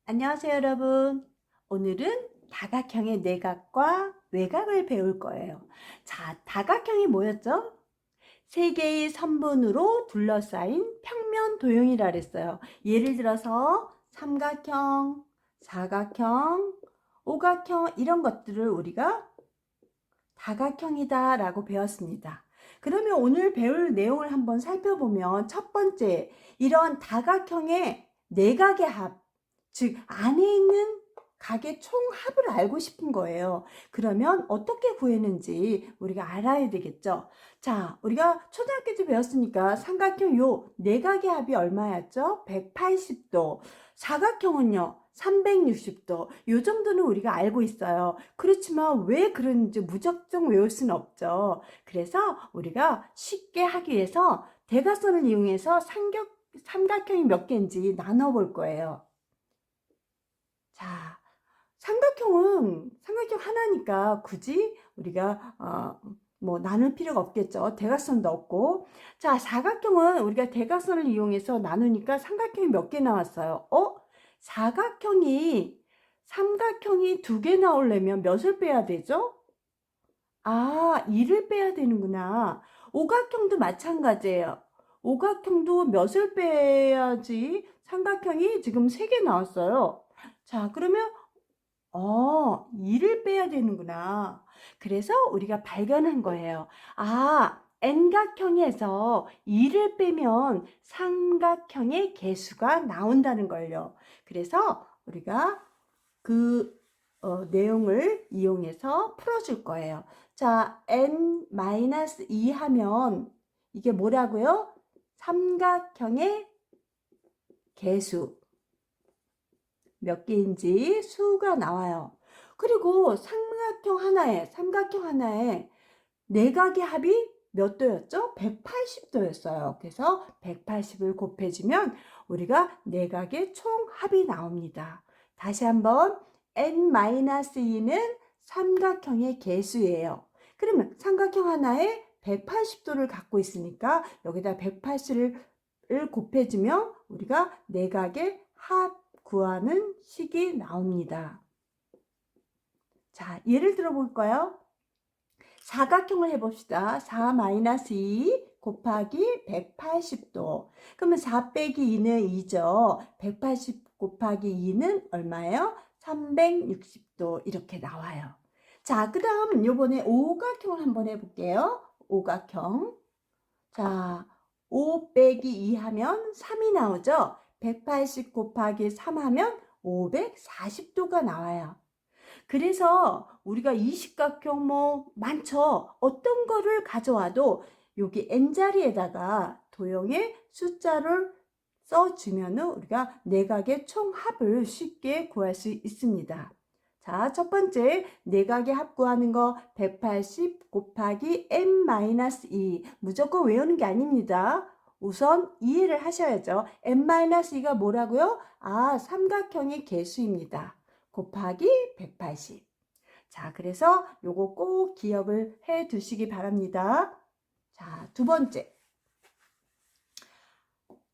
안녕하세요, 여러분. 오늘은 다각형의 내각과 외각을 배울 거예요. 자, 다각형이 뭐였죠? 세 개의 선분으로 둘러싸인 평면 도형이라 그랬어요. 예를 들어서 삼각형, 사각형, 오각형 이런 것들을 우리가 다각형이다 라고 배웠습니다. 그러면 오늘 배울 내용을 한번 살펴보면 첫 번째, 이런 다각형의 내각의 합, 즉 안에 있는 각의 총합을 알고 싶은 거예요. 그러면 어떻게 구했는지 우리가 알아야 되겠죠. 자, 우리가 초등학교 때 배웠으니까 삼각형 요 내각의 합이 얼마였죠? 180도. 사각형은요 360도. 요 정도는 우리가 알고 있어요. 그렇지만 왜 그런지 무작정 외울 수는 없죠. 그래서 우리가 쉽게 하기 위해서 대각선을 이용해서 삼각형이 몇 개인지 나눠 볼 거예요. 자, 삼각형 하나니까 굳이 우리가 뭐 나눌 필요가 없겠죠. 대각선도 없고. 자, 사각형은 우리가 대각선을 이용해서 나누니까 삼각형이 몇 개 나왔어요. 삼각형이 2개 나오려면 몇을 빼야 되죠? 아, 2를 빼야 되는구나. 오각형도 마찬가지예요. 오각형도 몇을 빼야지 삼각형이 지금 3개 나왔어요. 자, 그러면 2를 빼야 되는구나. 그래서 우리가 발견한 거예요. 아, N각형에서 2를 빼면 삼각형의 개수가 나온다는 걸요. 그래서 우리가 그 내용을 이용해서 풀어줄 거예요. 자, N-2 하면 이게 뭐라고요? 삼각형의 개수. 몇 개인지 수가 나와요. 그리고 삼각형 하나에 내각의 합이 몇 도였죠? 180도였어요. 그래서 180을 곱해주면 우리가 내각의 총합이 나옵니다. 다시 한번 N-2는 삼각형의 개수예요. 그러면 삼각형 하나에 180도를 갖고 있으니까 여기다 180을 곱해주면 우리가 내각의 합 구하는 식이 나옵니다. 자, 예를 들어 볼까요? 사각형을 해봅시다. 4-2 곱하기 180도. 그러면 4 빼기 2는 2죠. 180 곱하기 2는 얼마예요? 360도 이렇게 나와요. 자, 그 다음 요번에 오각형을 한번 해볼게요. 오각형. 자, 5 빼기 2 하면 3이 나오죠. 180 곱하기 3 하면 540도가 나와요. 그래서 우리가 이식각형 뭐 많죠. 어떤 거를 가져와도 여기 N자리에다가 도형의 숫자를 써주면은 우리가 내각의 총합을 쉽게 구할 수 있습니다. 자, 첫 번째 내각의 합 구하는 거 180 곱하기 n-2 무조건 외우는 게 아닙니다. 우선 이해를 하셔야죠. n-2가 뭐라고요? 아, 삼각형의 개수입니다. 곱하기 180. 자, 그래서 요거 꼭 기억을 해 두시기 바랍니다. 자, 두 번째.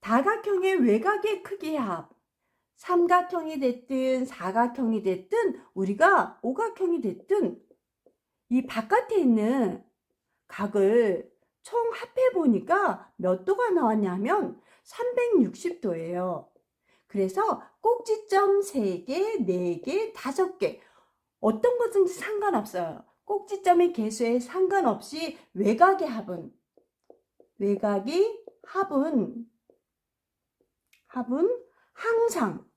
다각형의 외곽의 크기의 합. 삼각형이 됐든 사각형이 됐든 우리가 오각형이 됐든 이 바깥에 있는 각을 총 합해 보니까 몇 도가 나왔냐면 360도예요. 그래서 꼭지점 3개, 4개, 5개 어떤 것든지 상관없어요. 꼭지점의 개수에 상관없이 외곽의 합은 항상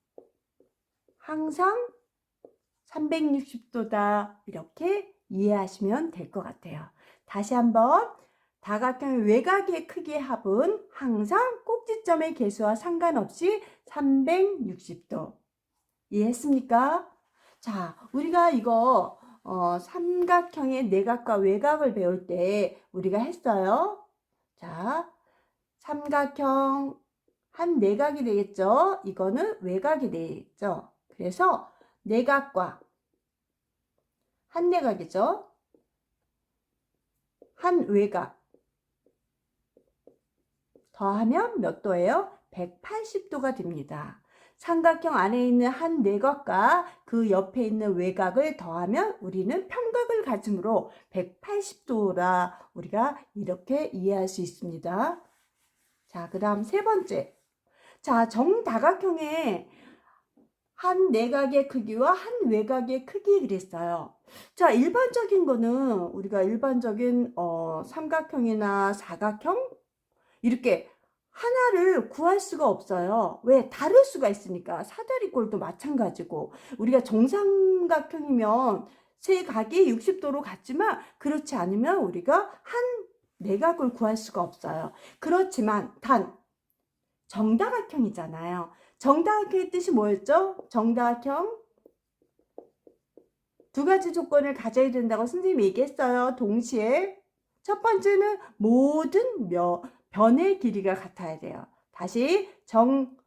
360도다 이렇게 이해하시면 될 것 같아요. 다시 한번 다각형의 외곽의 크기의 합은 항상 꼭지점의 개수와 상관없이 360도. 이해했습니까? 자, 우리가 이거 삼각형의 내각과 외곽을 배울 때 우리가 했어요. 자, 삼각형 한 내각이 되겠죠. 이거는 외곽이 되겠죠. 그래서 내각과 한 내각이죠. 한 외곽 더하면 몇 도예요? 180도가 됩니다. 삼각형 안에 있는 한 내각과 그 옆에 있는 외곽을 더하면 우리는 평각을 가지므로 180도라 우리가 이렇게 이해할 수 있습니다. 자, 그 다음 세 번째. 자, 정다각형의 한 내각의 크기와 한 외곽의 크기 그랬어요. 자, 일반적인 거는 우리가 일반적인 삼각형이나 사각형 이렇게 하나를 구할 수가 없어요. 왜? 다를 수가 있으니까. 사다리꼴도 마찬가지고 우리가 정삼각형이면 세 각이 60도로 같지만 그렇지 않으면 우리가 한 내각을 구할 수가 없어요. 그렇지만 단 정다각형이잖아요. 정다각형의 뜻이 뭐였죠? 정다각형 두 가지 조건을 가져야 된다고 선생님이 얘기했어요. 동시에 첫 번째는 모든 변의 길이가 같아야 돼요. 다시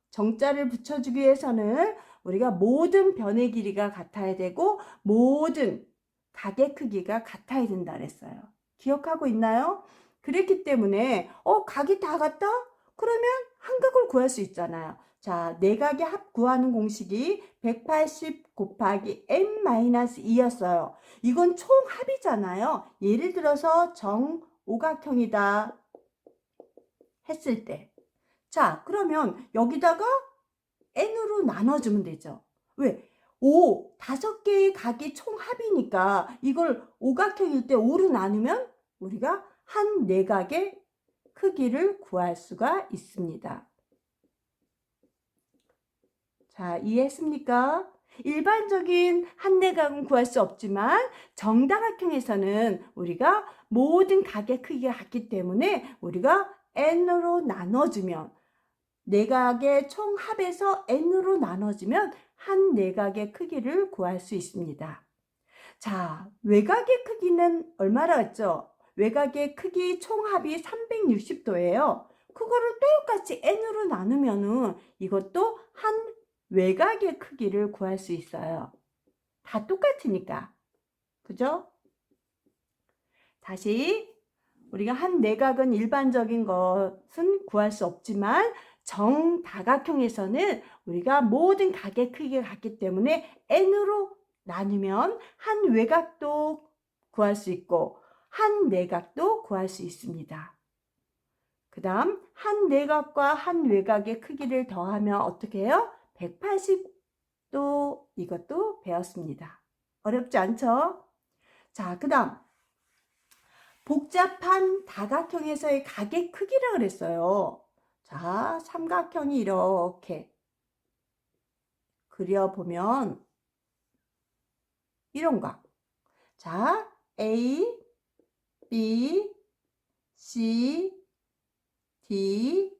정자를 붙여주기 위해서는 우리가 모든 변의 길이가 같아야 되고 모든 각의 크기가 같아야 된다 그랬어요. 기억하고 있나요? 그랬기 때문에 각이 다 같다? 그러면 한각을 구할 수 있잖아요. 자, 내각의 합 구하는 공식이 180 곱하기 n-2였어요. 이건 총합이잖아요. 예를 들어서 정오각형이다 했을 때. 자, 그러면 여기다가 n으로 나눠주면 되죠. 왜? 5개의 각이 총합이니까 이걸 오각형일 때 5로 나누면 우리가 한 내각의 크기를 구할 수가 있습니다. 자, 이해했습니까? 일반적인 한 내각은 구할 수 없지만 정다각형에서는 우리가 모든 각의 크기가 같기 때문에 우리가 n으로 나눠주면 내각의 총합에서 n으로 나눠주면 한 내각의 크기를 구할 수 있습니다. 자, 외곽의 크기는 얼마나 했죠? 외곽의 크기 총합이 360도예요. 그거를 똑같이 n으로 나누면은 이것도 한 외곽의 크기를 구할 수 있어요. 다 똑같으니까. 그죠? 다시 우리가 한 내각은 일반적인 것은 구할 수 없지만 정다각형에서는 우리가 모든 각의 크기가 같기 때문에 n으로 나누면 한 외곽도 구할 수 있고 한 내각도 구할 수 있습니다. 그 다음 한 내각과 한 외곽의 크기를 더하면 어떻게 해요? 180도 이것도 배웠습니다. 어렵지 않죠? 자, 그 다음 복잡한 다각형에서의 각의 크기라 그랬어요. 자, 삼각형이 이렇게 그려보면 이런 각. 자, A, B, C, D,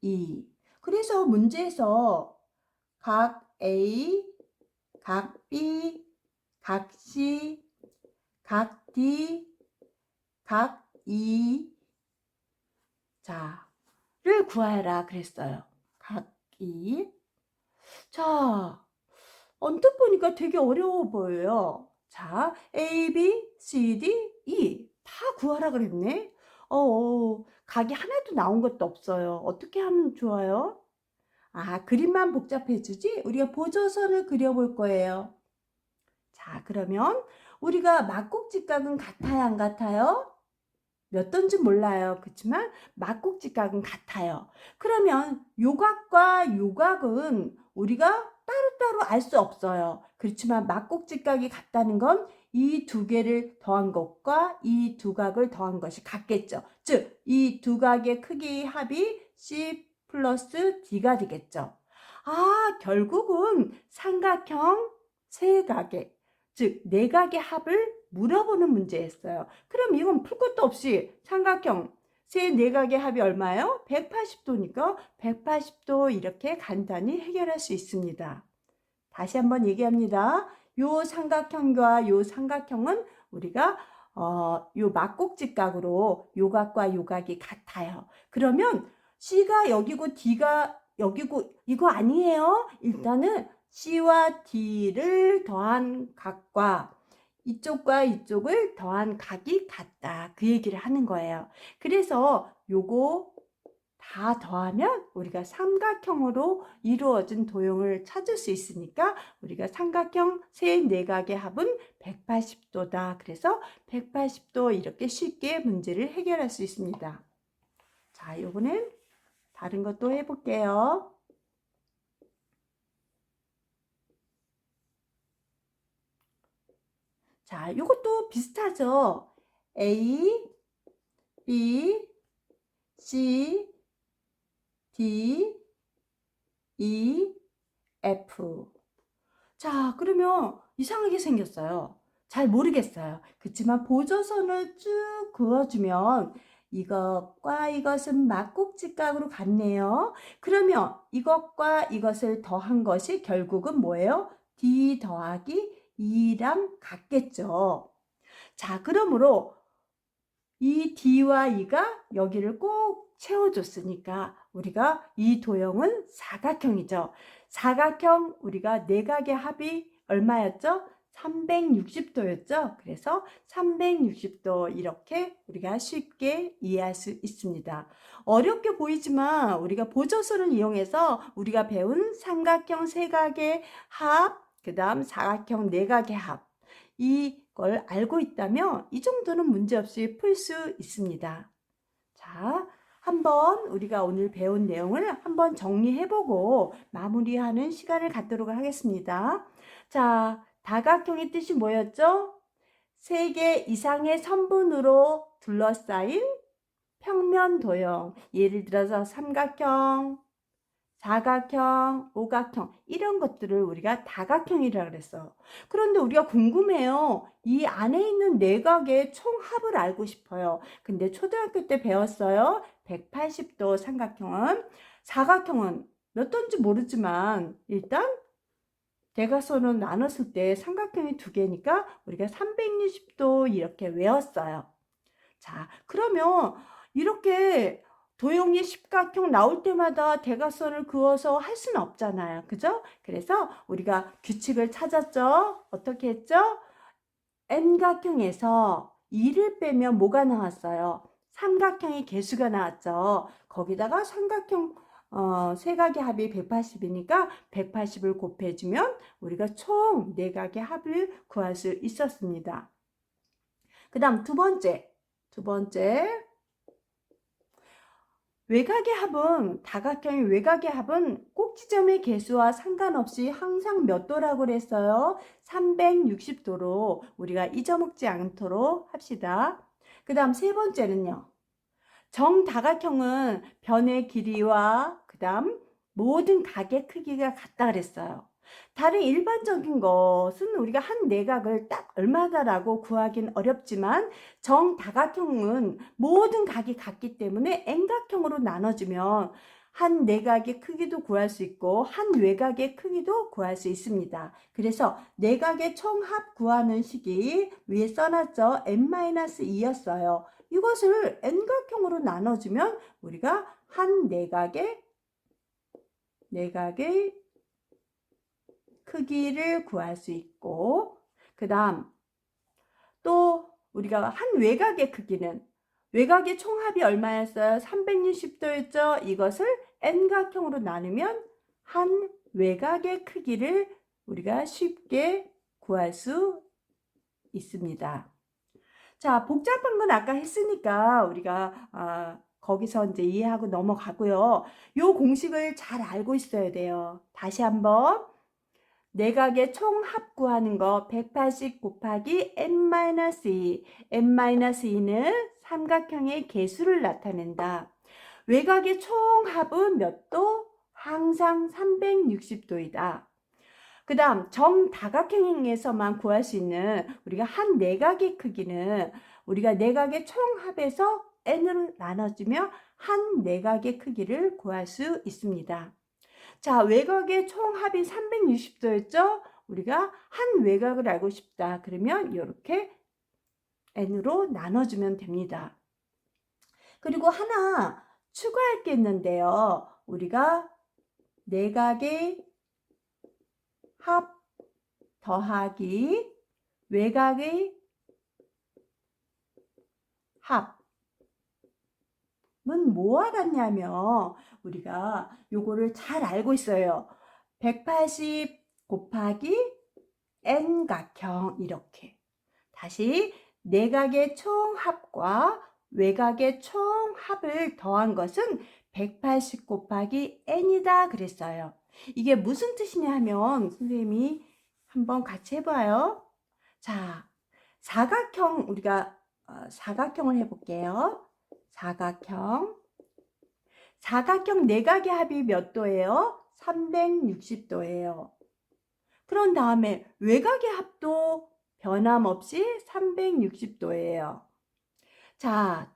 E. 그래서 문제에서 각 A, 각 B, 각 C, 각 D, 각 E 자를 구하라 그랬어요. 각 E. 자, 언뜻 보니까 되게 어려워 보여요. 자, A, B, C, D, E 다 구하라 그랬네. 각이 하나도 나온 것도 없어요. 어떻게 하면 좋아요? 그림만 복잡해지지? 우리가 보조선을 그려볼 거예요. 자, 그러면 우리가 막곡직각은 같아요, 안 같아요? 몇 도인지 몰라요. 그렇지만 막곡직각은 같아요. 그러면 요각과 요각은 우리가 따로따로 알 수 없어요. 그렇지만 막곡직각이 같다는 건 이 두 개를 더한 것과 이 두 각을 더한 것이 같겠죠. 즉, 이 두 각의 크기 합이 C 플러스 D가 되겠죠. 결국은 삼각형 세 각의, 즉 네 각의 합을 물어보는 문제였어요. 그럼 이건 풀 것도 없이 삼각형 세 내각의 합이 얼마예요? 180도니까 180도 이렇게 간단히 해결할 수 있습니다. 다시 한번 얘기합니다. 요 삼각형과 요 삼각형은 우리가 요 막곡직각으로 요각과 요각이 같아요. 그러면 C가 여기고 D가 여기고 이거 아니에요. 일단은 C와 D를 더한 각과 이쪽과 이쪽을 더한 각이 같다. 그 얘기를 하는 거예요. 그래서 요거 다 더하면 우리가 삼각형으로 이루어진 도형을 찾을 수 있으니까 우리가 삼각형 세 내각의 합은 180도다. 그래서 180도 이렇게 쉽게 문제를 해결할 수 있습니다. 자, 요거는 다른 것도 해볼게요. 자, 요것도 비슷하죠? A, B, C, D, E, F. 자, 그러면 이상하게 생겼어요. 잘 모르겠어요. 그렇지만 보조선을 쭉 그어주면 이것과 이것은 막국지각으로 같네요. 그러면 이것과 이것을 더한 것이 결국은 뭐예요? D 더하기 E랑 같겠죠. 자, 그러므로 이 D와 E가 여기를 꼭 채워줬으니까 우리가 이 도형은 사각형이죠. 사각형 우리가 내각의 합이 얼마였죠? 360도였죠. 그래서 360도 이렇게 우리가 쉽게 이해할 수 있습니다. 어렵게 보이지만 우리가 보조선을 이용해서 우리가 배운 삼각형 세각의 합, 그 다음 사각형 내각의 합, 이걸 알고 있다면 이 정도는 문제없이 풀 수 있습니다. 자, 한번 우리가 오늘 배운 내용을 한번 정리해보고 마무리하는 시간을 갖도록 하겠습니다. 자, 다각형의 뜻이 뭐였죠? 3개 이상의 선분으로 둘러싸인 평면 도형. 예를 들어서 삼각형, 사각형, 오각형 이런 것들을 우리가 다각형이라고 그랬어. 그런데 우리가 궁금해요. 이 안에 있는 내각의 총합을 알고 싶어요. 근데 초등학교 때 배웠어요. 180도 삼각형은, 사각형은 몇 도인지 모르지만 일단 대각선으로 나눴을 때 삼각형이 2개니까 우리가 360도 이렇게 외웠어요. 자, 그러면 이렇게 도형이 십각형 나올 때마다 대각선을 그어서 할 수는 없잖아요. 그죠? 그래서 우리가 규칙을 찾았죠. 어떻게 했죠? N각형에서 2를 빼면 뭐가 나왔어요? 삼각형의 개수가 나왔죠. 거기다가 삼각형 세각의 합이 180이니까 180을 곱해주면 우리가 총 4각의 합을 구할 수 있었습니다. 그 다음 두 번째 외곽의 합은, 다각형의 외곽의 합은 꼭지점의 개수와 상관없이 항상 몇 도라고 그랬어요? 360도로 우리가 잊어먹지 않도록 합시다. 그 다음 세 번째는요. 정다각형은 변의 길이와 그 다음 모든 각의 크기가 같다 그랬어요. 다른 일반적인 것은 우리가 한 내각을 딱 얼마다라고 구하기는 어렵지만 정다각형은 모든 각이 같기 때문에 N각형으로 나눠주면 한 내각의 크기도 구할 수 있고 한 외곽의 크기도 구할 수 있습니다. 그래서 내각의 총합 구하는 식이 위에 써놨죠. n-2였어요. 이것을 N각형으로 나눠주면 우리가 한 내각의 크기를 구할 수 있고, 그 다음 또 우리가 한 외곽의 크기는, 외곽의 총합이 얼마였어요? 360도였죠? 이것을 N각형으로 나누면 한 외곽의 크기를 우리가 쉽게 구할 수 있습니다. 자, 복잡한 건 아까 했으니까 우리가 거기서 이제 이해하고 넘어가고요. 요 공식을 잘 알고 있어야 돼요. 다시 한번. 내각의 총합 구하는 거 180 곱하기 n-2. n-2는 삼각형의 개수를 나타낸다. 외곽의 총합은 몇 도? 항상 360도이다. 그 다음 정다각형에서만 구할 수 있는 우리가 한 내각의 크기는 우리가 내각의 총합에서 n을 나눠주며 한 내각의 크기를 구할 수 있습니다. 자, 외곽의 총합이 360도였죠? 우리가 한 외곽을 알고 싶다. 그러면 이렇게 n으로 나눠주면 됩니다. 그리고 하나 추가할 게 있는데요. 우리가 내각의 합 더하기 외곽의 합은 뭐와 같냐면 우리가 요거를 잘 알고 있어요. 180 곱하기 n각형 이렇게. 다시 내각의 총합과 외곽의 총합을 더한 것은 180 곱하기 n이다 그랬어요. 이게 무슨 뜻이냐 하면 선생님이 한번 같이 해봐요. 자, 사각형 우리가 사각형을 해볼게요. 사각형 내각의 합이 몇 도예요? 360도예요. 그런 다음에 외곽의 합도 변함없이 360도예요. 자,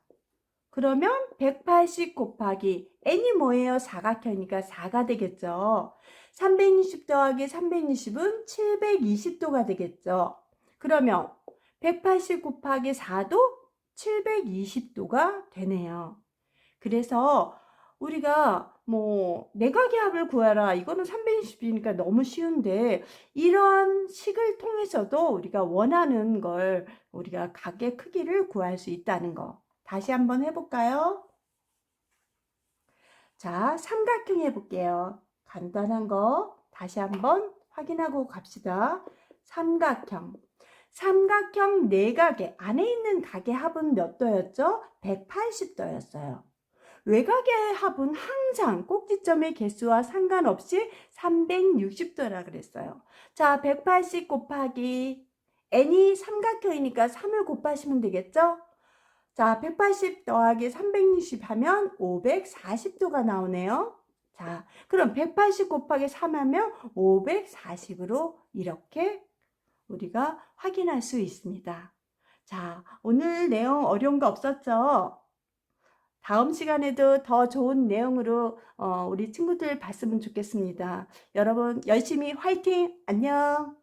그러면 180 곱하기 n이 뭐예요? 사각형이니까 4가 되겠죠. 360 더하기 360은 720도가 되겠죠. 그러면 180 곱하기 4도 720도가 되네요. 그래서 우리가 뭐 내각의 합을 구하라 이거는 360이니까 너무 쉬운데 이런 식을 통해서도 우리가 원하는 걸 우리가 각의 크기를 구할 수 있다는 거 다시 한번 해볼까요? 자, 삼각형 해볼게요. 간단한 거 다시 한번 확인하고 갑시다. 삼각형 내각의 안에 있는 각의 합은 몇 도였죠? 180도였어요. 외곽의 합은 항상 꼭지점의 개수와 상관없이 360도라 그랬어요. 자, 180 곱하기 n이 삼각형이니까 3을 곱하시면 되겠죠? 자, 180 더하기 360 하면 540도가 나오네요. 자, 그럼 180 곱하기 3 하면 540으로 이렇게 우리가 확인할 수 있습니다. 자, 오늘 내용 어려운 거 없었죠? 다음 시간에도 더 좋은 내용으로 우리 친구들 봤으면 좋겠습니다. 여러분 열심히 화이팅! 안녕!